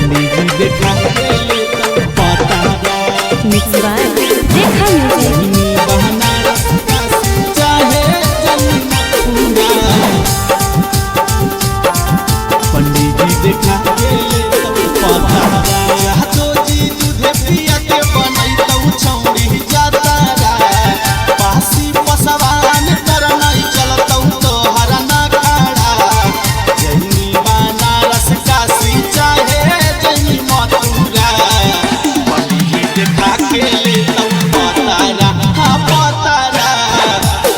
पंडित जी देखा के ले तो पतारा। मिक्स बाय देखा म्यूजिक। बहना चाहे जन्म पूरा, पंडित जी देखा के ले तो पतारा। तो जी दूधे पिया के बनई तो छौड़ी जातारा, पासी पसवान कर नहीं चलतौ तो हरा ना खाड़ा। जैनी बनारस काशी चाहे जैनी मथुरा, पंडित जी देखा के ले तो पतारा। हाँ पतारा,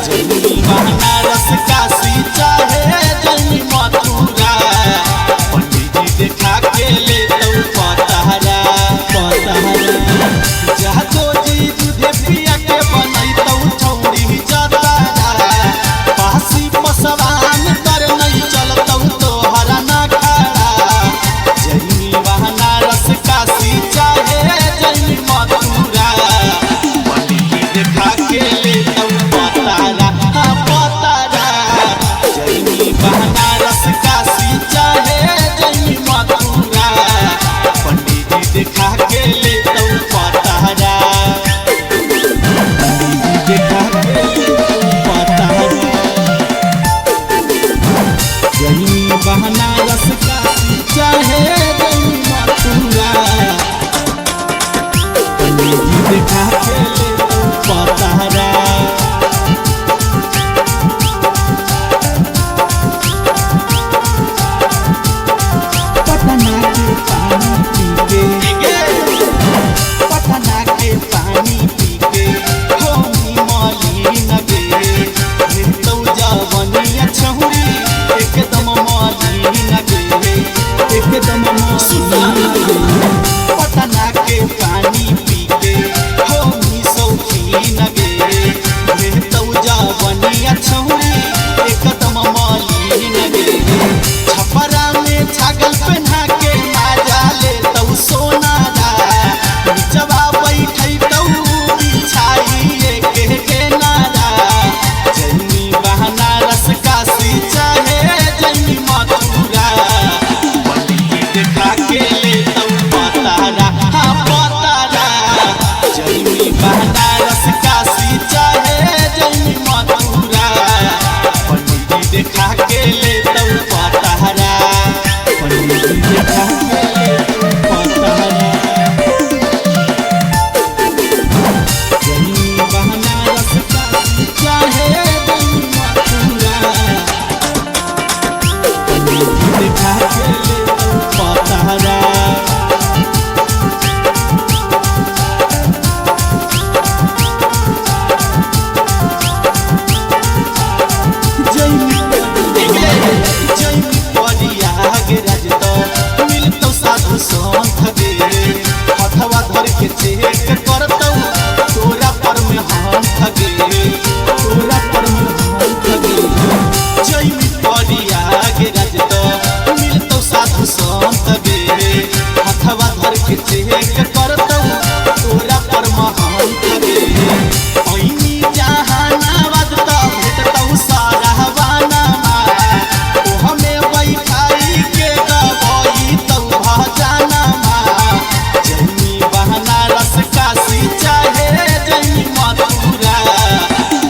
जैनी बनारस काशी चाहे जैनी मथुरा, पंडित जी देखा के ले तो पतारा। पतारा जहाँ तो जी दूधे पिया के बनई तो छौड़ी जातारा, पासी पसवान कर नहीं चलतौ तो हरा ना खाड़ा। जैनी बनारस काशी चाहे जैनी मथुरा, पंडित जी देखा के ले तो पतारा। हाँ पतारा, जैनी बनारस काशी चाहे जैनी मथुरा, पंडित जी देखा के ले तो पतारा। पंडित जी देखा के ले तो पतारा, जैनी बनारस काशी चाहे जैनी मथुरा, पंडित जी देखा के ले तो पतारा। पटना के पानी पी के, पटना के पानी पी के होमी मलिन गे। तो जवनिया छहुरी एकदम मलिन गे, एकदम मलिन गे। पटना के पानी पी के होमी शौकीन गे। तो जवनिया छहुरी एकदम मलिन गे। छपरा में छागल पहना के माजा ले तो सोना दा, जवा बैठई तो बिछाई के नारा। जैनी बनारस काशी चाहे जैनी मथुरा, पंडित जी देखा के ले तो पतारा। हाँ पतारा, जैनी बनारस काशी चाहे जैनी मथुरा, पंडित जी देखा के ले तो पतारा। पंडित जी देखा के ले तो पतारा, जैनी बनारस काशी चाहे जैनी मथुरा, पंडित जी देखा के ले तो पतारा। जैनी परियाग राज तो मिलतौ साधु संत गे। हथवा धर के चेक करतौ तोरा पर में हाथ गे, तोरा पर में हाथ गे। जैनी परियाग राज तो मिलतौ साधु संत गे। हथवा धर के चेक करतौ तोरा पर में हाथ गे। ऐनी जहानाबाद तो भेटतौ सारावाना, हमें बैठाई के गवई तो भजाना। जैनी बनारस काशी चाहे जैनी मथुरा,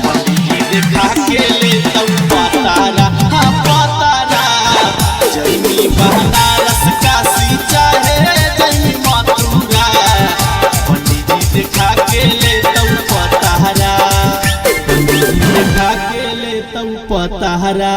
पंडित जी देखा के ले तो पतारा। हाँ पतारा, जैनी बनारस काशी चाहे जैनी मथुरा, पंडित जी देखा के ले तो पतारा। पंडित जी देखा के ले तो पतारा।